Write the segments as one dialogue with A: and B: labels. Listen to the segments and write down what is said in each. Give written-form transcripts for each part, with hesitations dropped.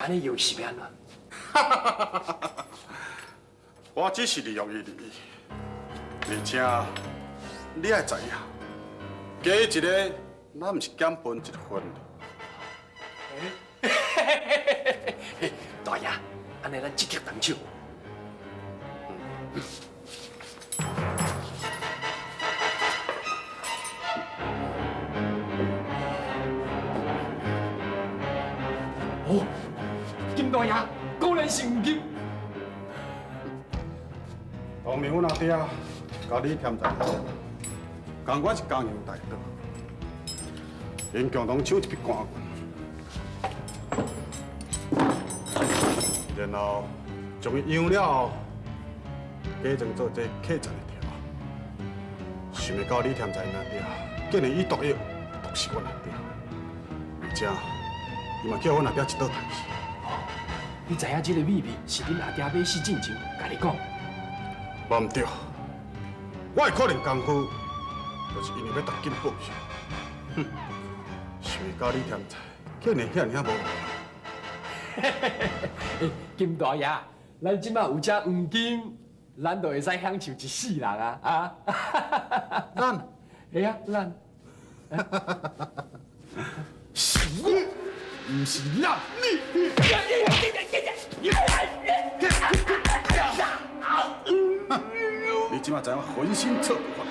A: 安尼又是安怎？
B: 我只是利用伊而已，而且你爱知影，加伊一个，咱毋是减分一分。
A: 大爷，安尼咱积极动手。哦，金大爷果然是黄金。
B: 当年阮阿爹甲你添在，讲我是江洋大盗，因共同抢一笔官军，然后将伊养了后，改成做这客栈的条。想袂到你添在因阿爹，竟然以毒药毒死阮阿爹，而且伊嘛叫阮阿爹一倒台去。
A: 你知影这个秘密是恁阿爹买死进前甲你讲？
B: 无毋对，我会可能功夫，就是因为要夺金报仇。哼，想袂到你添在，竟然遐尔无
A: 欸，金大爷，咱即马有这黄金，咱就会使享受一世人啊！啊，
B: 咱，
A: 系啊，咱。是我，唔是咱。
B: 你即马知影浑身错法，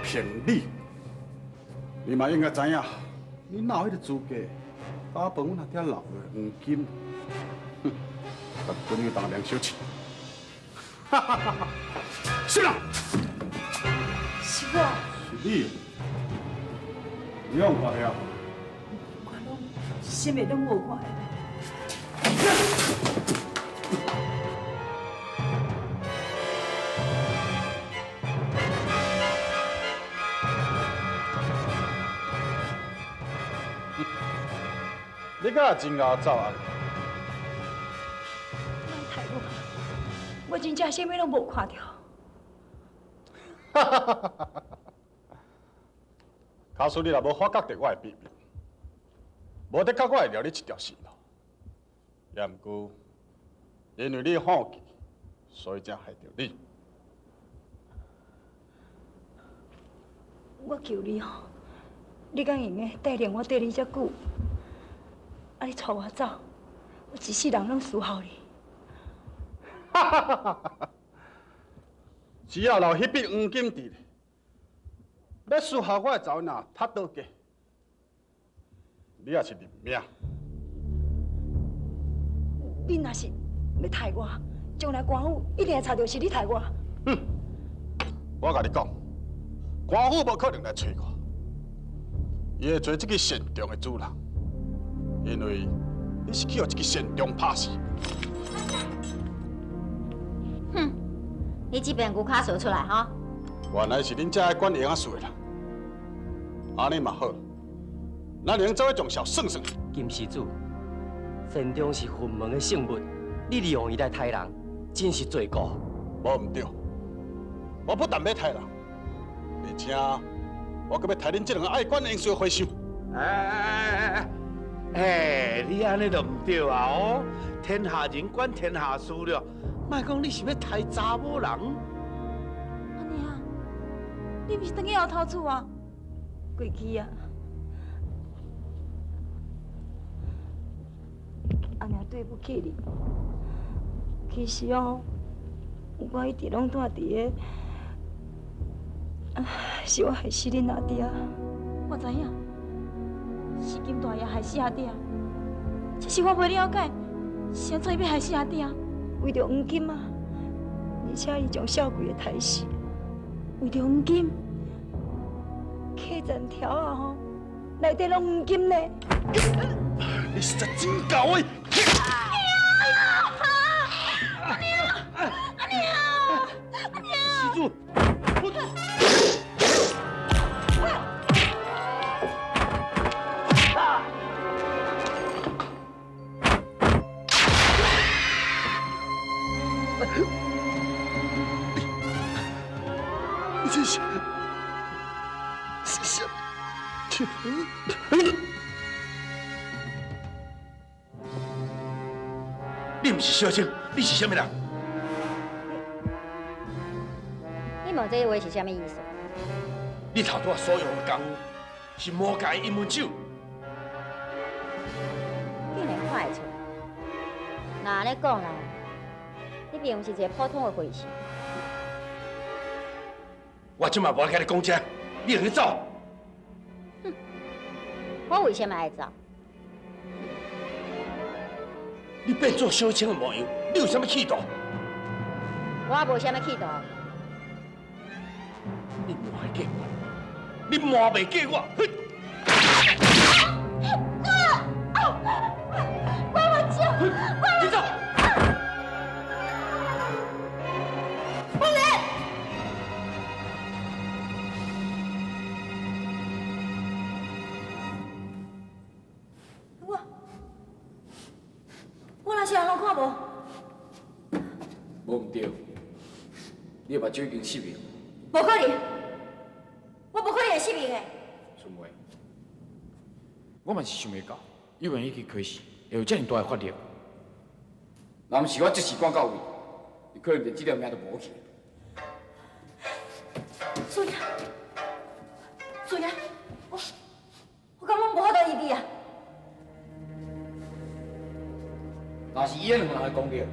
B: 骗你！你嘛应该知影，你哪有迄个资格打崩阮阿爹留的黄金？哼，把本院当凉小气。哈哈哈哈！是啦，
C: 是我，
B: 是你，你用看了？
C: 我拢什么拢无看。
B: 你敢真熬走啊？
C: 太我，我真正什么拢无看到。
B: 哈哈哈哈哈！假使你若无发觉到我的秘密，无得靠我会撩你一条线路。也毋过，因为你放弃，所以才害着你。
C: 我求你哦，你敢用的带领我对你遮久？啊！你带我走，我一世人拢侍候你。
B: 哈哈哈哈哈！只要留迄笔黄金伫咧，要侍候我的查某囡塌倒家，你也是认命。
C: 你若是要害我，将来官府一定会查到是你害我。
B: 哼！我甲你讲，官府无可能来找我，伊会找这个县中的主人。因为你是去互一个县中拍死。
D: 哼，你这边牛卡说出来哈？
B: 原来是恁遮爱管营仔事的人，安尼嘛好，咱能做伙从小算算。
E: 金施主，县中是混门的圣物，你利用伊来杀人，真是罪过。
B: 无毋对，我不但要杀人，而且我阁要杀恁这两个爱管营事的和尚。
F: 你安尼就唔对啊！哦，天下人管天下事了，莫讲你是要杀查某人。
C: 阿娘，你毋是等去后头厝啊？过去啊！阿娘对不起你。其实哦，我一直拢住伫个，是我害死恁阿爹。我知影。是金大爷害死阿爹，只是我袂了解，是安怎要害死阿爹？为着黄金啊！而且伊将小贵的杀死，为着黄金，客栈条啊吼，内底拢黄金呢！
F: 你实在真狗诶！
C: 阿娘，
F: 施主，你这是你不是小青，你是什么人？
D: 你问这话是啥物意思？
F: 你头拄所用的工是魔界阴门酒。
D: 竟然看会出？那安尼讲啦，你并不是一个普通的会士。
F: 我即马无甲你讲这，你用去走。
D: 我为什么爱走？
F: 你变做小青的模样，你有啥物企图？
D: 我无啥物企图。
F: 你瞒过我，你瞒袂过我。哼！你走！
C: 我若是人拢看无。
A: 无唔对，你目睭已经失明。
C: 无可能，我无可能会失明的。
G: 春梅，我嘛是想袂到，幼儿园去开始会有这么大的发力。
A: 若毋是我即时赶到位，你可能连这条命都无去。
C: 苏爷，苏爷，我感觉无法度医治啊。
A: 若是伊个两人的功力，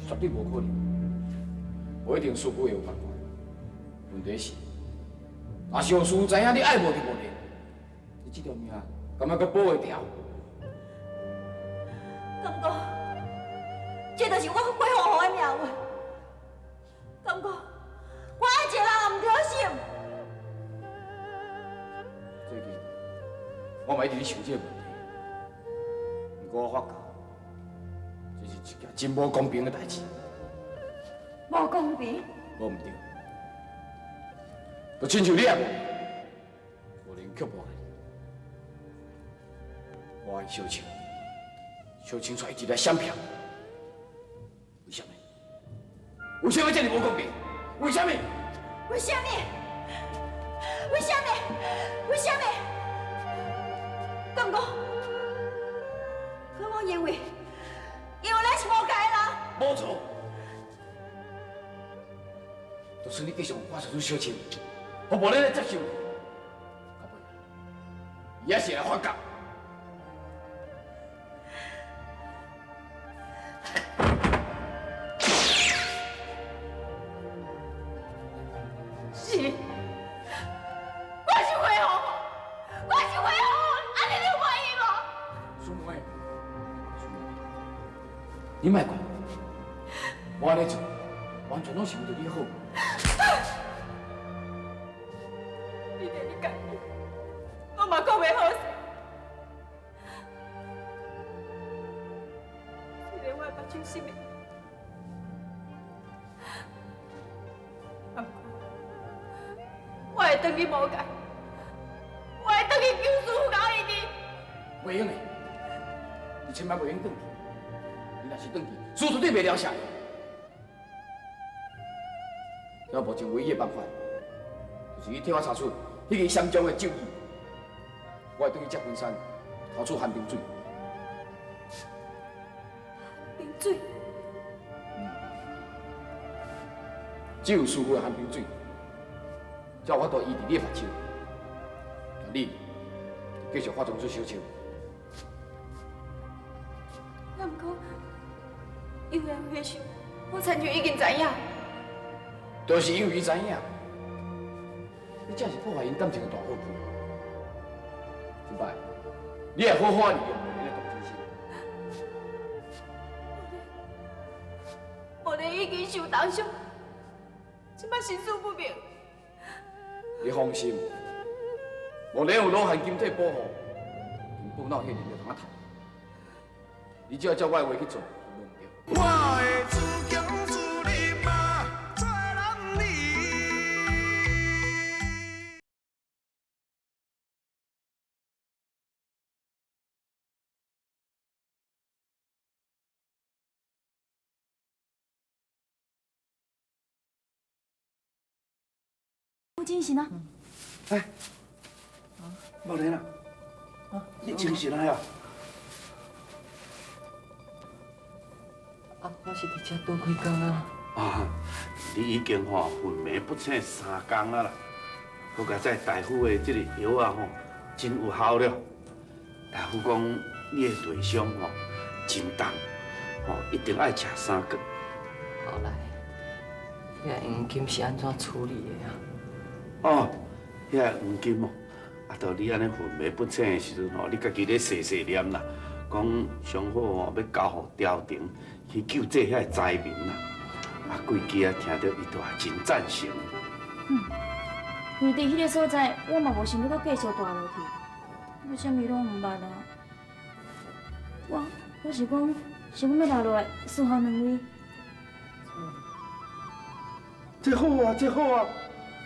A: 绝对无可能，无一定师傅会有办法。问题是，若是让师傅知影你爱无就无咧，你这条命敢要阁保会掉？
C: 感觉，这就是我鬼吼吼的命运。感觉，我爱一个人也唔挑心。
A: 最近，我嘛一直咧想这个问题，不过我发觉，这是一件真无公平的代志。
C: 无公平。
A: 无唔对，就亲像你也无能屈服来。我爱小青，小青却一直来闪避，为什么？为什么这么无公平？为什么？
C: 为什么？为什么？为什么？感觉，因为咱是无解啦。
A: 无错。就算你继续挂出小青，我无咱来接受，到尾，伊也是来反抗。
C: 是，我是会好，我是会好，安尼你有满意无？
A: 苏梅，你莫怪我，我安尼做，完全拢是为着你好。
C: 你对你家己，我嘛讲袂好势。虽然我的目睭失明，不过我会当去魔界，我会当去救师傅搞伊治。
A: 袂用的，你千万袂用转去。你若是转去，师绝对袂了下。我目前唯一的办法，就是你替我查出迄个相中的咒语，我会转去接云山，掏出寒冰水。
C: 冰水，
A: 只有师傅的寒冰水，才有法度医治你的目睭。你继续化妆做小青。
C: 不过，因为迄时我亲像已经知影。
A: 就是因为伊知影，你才是破坏因感情的大好处。即摆，你也好好利用无莲的同情心。
C: 无莲已经受重伤，即摆心思不明。
A: 你放心，无莲有罗汉金体保护，根本哪有迄能力通啊趁？你只要照我的话去做，就无唔对。
H: 我的自强自立嘛，做人理。
C: 有精神啊！
A: 哎，
F: 莫莲啊，你精神啊呀？
E: 我是伫遮多几工啊。
F: 你已经昏迷不醒3天啊啦，搁加在大夫的这个药啊真有效了。大夫讲你的内伤真重，一定爱吃3个。
E: 后来，遐黄金是安怎处理的
F: 遐黄金到你安尼昏迷不醒的时阵你家己咧细细念啦，讲上好要交互朝廷去救济遐灾民啦。贵基听到伊都还真赞成。
C: 因为伫迄个所在，我嘛无想要搁继续住落去，我啥物拢毋捌啊。我是讲想要留落来伺候两位。
F: 这好啊，这好啊！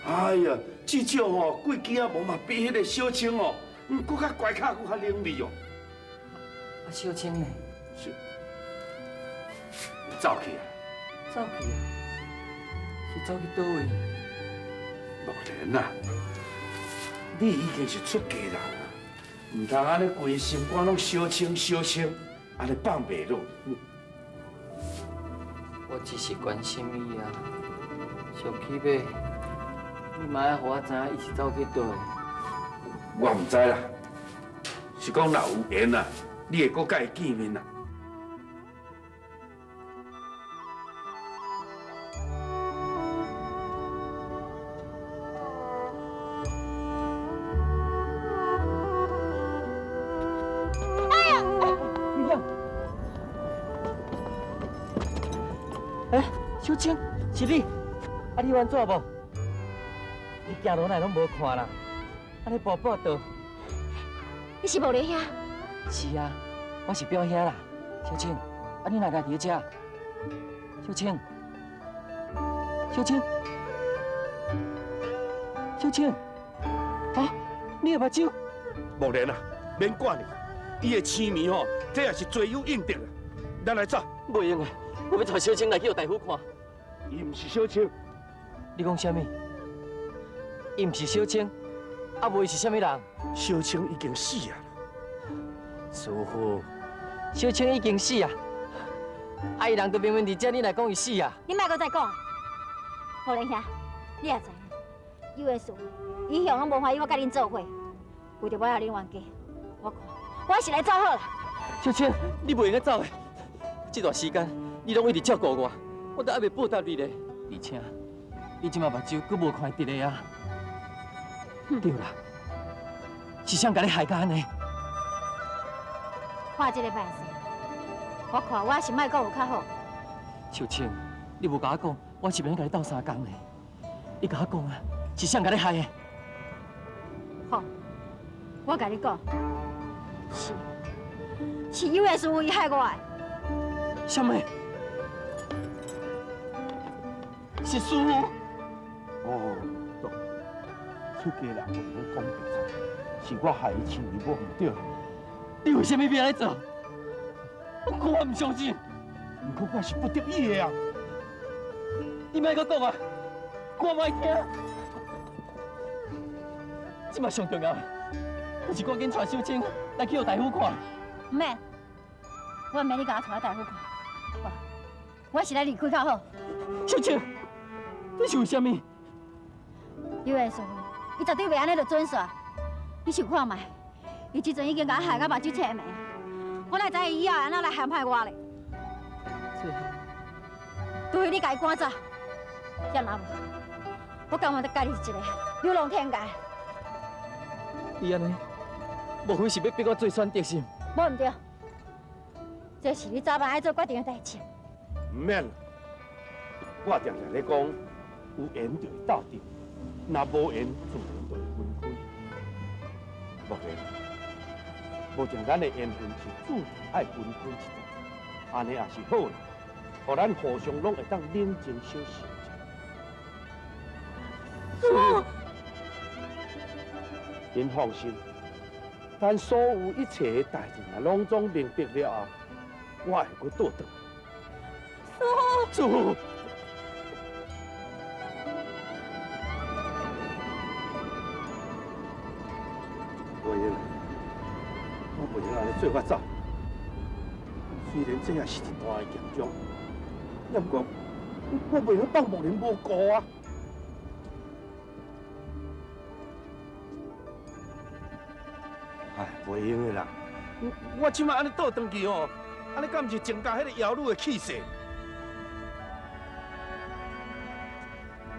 F: 哎呀，至少贵基无嘛比迄个小青搁较乖巧，搁较伶俐哦。
E: 小青呢？
F: 走去啊！
E: 走去啊？是走去倒位？
F: 莫莲啊，你已经是出家人啊，唔通安尼规心肝拢小青，安尼放袂落。
E: 我只是关心伊啊，上起码你嘛要互我知影伊是走去倒的。
F: 我唔知啦，是讲若有缘啊，你会搁甲伊见面啦。
E: 小青，是你？你完怎无？你行落来拢无看啦，安尼跋倒。
D: 你是无咧遐？
E: 是啊，我是表兄啦。小青，你哪家伫遮？小青，你的目睭？
F: 莫莲啊，免管伊，伊的青面这也是罪有应得啊。咱来走。
E: 袂用的，我要带小青来去互大夫看。
F: 伊唔是小青，
E: 你讲啥物？伊唔是小青，无伊是啥物人？
F: 小青已经死啊！
E: 师傅，小青已经死啊！伊人都明明伫遮，你来讲伊死啊？
D: 你莫搁再讲啊！好莲兄，你也知影，有的事以后拢无欢喜我甲恁做伙，为着我也恁冤家，我看我是来走好了。
E: 小青，你袂用走的。这段时间你拢一直照顾我，我都还袂报答你咧。而且，你即马目睭佫无看得咧啊！对啦，是谁甲你害到安尼？
D: 看这个办事，我看我是莫讲有较好。
E: 小青，你无甲我讲，我是免甲你斗3工的。你甲我讲啊，是谁甲你害的？
D: 好，我甲你讲，是有的师傅伊害我的。
E: 什么？是师傅？
F: 出家人无讲白菜，是我害伊青面无唔对。
E: 你为什么要安尼做？我唔相信。
F: 不过我是不得已的啊。
E: 你莫搁讲啊，我唔爱听。即马上重要的，就是赶紧带小青来去互大夫看。
D: 唔免，我唔免你甲我带大夫看，我是来离开较好。
E: 小青，你是为什么？
D: 有的师傅，伊绝对袂安尼就准煞。你想看卖？伊即阵已经甲我害到目睭青眉，我哪知伊以后安怎来陷害我咧？除非你甲伊赶走，要若无，我甘愿得家己一个流浪天涯。
E: 你安尼，无非是要逼我做选择是？
D: 无唔对，这是你早晚爱做决定的代志。
F: 唔免啦，我常常咧讲，有缘就会斗阵，若无缘自然就会分开。莫然，无像咱的缘分是注定爱分开一阵，安尼也是好啦，互咱互相拢会当冷静小息。您放心，咱所有一切的代志若拢总明白了后，我会去倒转。祖。袂用安尼做法走。虽然这也是一大的强项，也不过我袂用放牧人无顾啊。哎，袂用的啦！我即摆安尼倒转去哦，安尼敢毋是增加迄个妖女的气势？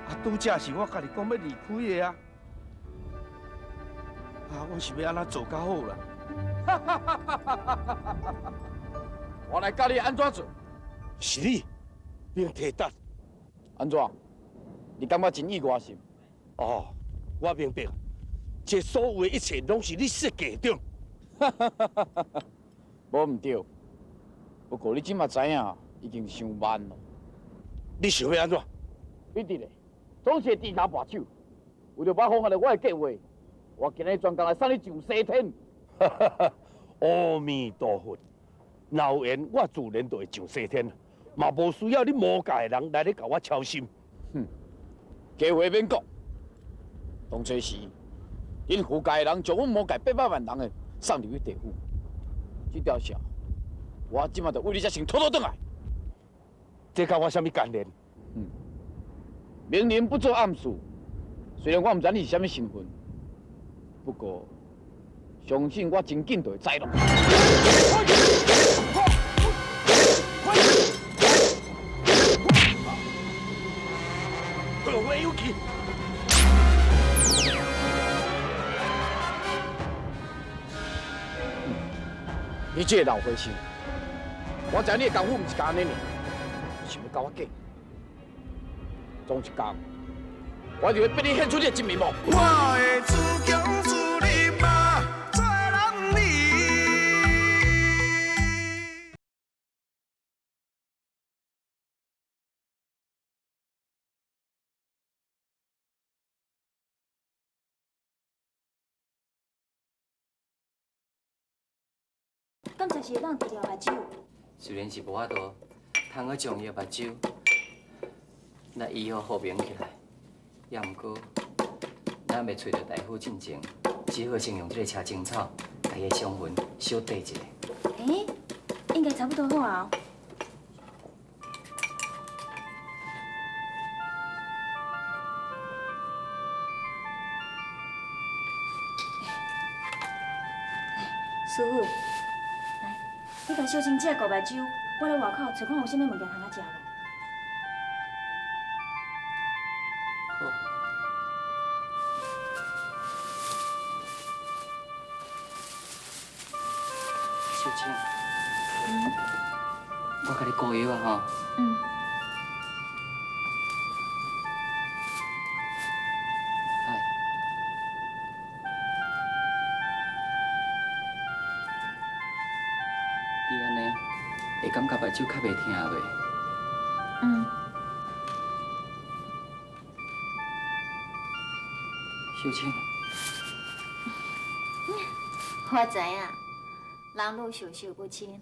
F: 啊，拄则是我家己讲要离开的啊！啊，我是要安怎做较好啦？
A: 我来教你安怎做。
F: 是你，免提答。
A: 安怎？你感觉真意外是？
F: 哦，我明白了，这所有的一切拢是你设计的。
A: 无毋对，不过你即马知影，已经伤慢咯。
F: 你想要安怎？
A: 你伫咧，总是低头跋手。为着要奉行我的计划，我今日专工来送你上西天。
F: 阿弥陀佛，若有缘，我自然就会上西天，嘛无需要你魔界的人来咧甲我操心。
A: 计划免讲，当初时，因胡界的人将阮魔界800万人的送入去地府，这条线，我即马就为你才先拖倒转来。
F: 这甲我什么关联？
A: 明人不做暗事，虽然我毋知你是什么身份，不过相信我真紧就会知咯。
F: 各位有气。
A: 你这个老灰心，我知你的功夫毋是干安尼尔，想要甲我计。总一天，我就会逼你献出你的真面目。
H: 我的自强自立嘛，做人理。
C: 敢才是会当治疗目睭？
E: 虽然是无法度通去将伊的目睭来医好复明起来，也毋过咱要找到大夫进前，只好先用这个车青草，把伊的伤痕小缀一下。
C: 应该差不多好啊。师傅，来，你甲小青姐顾目睭，我来外口找看有啥物物件通啊食无。
E: 好。秀清，我甲你顾药啊吼。嗨。你安尼会感觉目睭较袂疼袂？秀清，
D: 我知影，人愈受受不亲。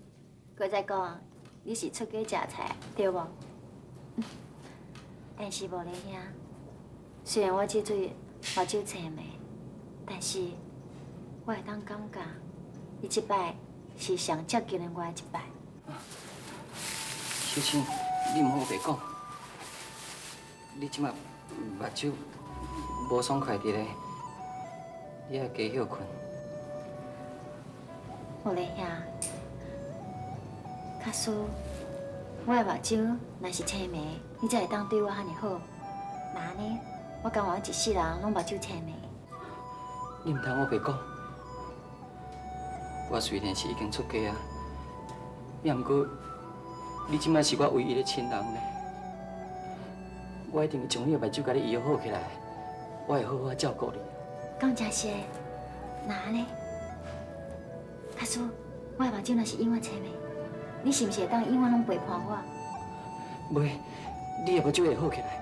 D: 搁再讲，你是出家食菜，对无？但是无咧兄，虽然我这对目睭青眉，但是我会当感觉，你这摆是上接近的我的一摆。
E: 秀清，你毋好白讲，你即马目睭无爽快伫咧，你爱加休困。
D: 无咧兄，假使我的目睭若是青眉，你才会当对我遐尼好。那安尼，我甘愿一世人拢目睭青眉。
E: 你毋通我白讲，我虽然是已经出家啊，也毋过你即摆是我唯一的亲人呢。我一定会将你的目睭甲你医好起来，我会好好照顾你。
D: 讲真实的，那安尼，假使我的目睭若是永远青眉，你是毋是会当永远拢陪伴我？
E: 袂，你的目睭会好起来，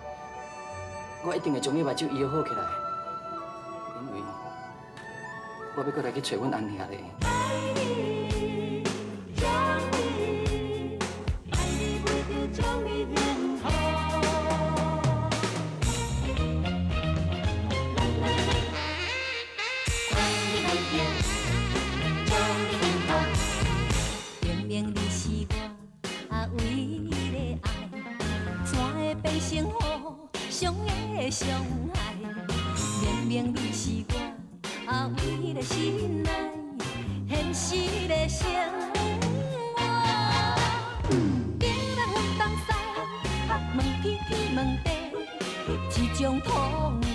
E: 我一定会将你目睭医好起来，因为我要过来去找阮安兄咧。
I: 生活上的伤害。明明你是我唯一的心爱，现实的生活。今日远东西，学问天天问地，一种痛。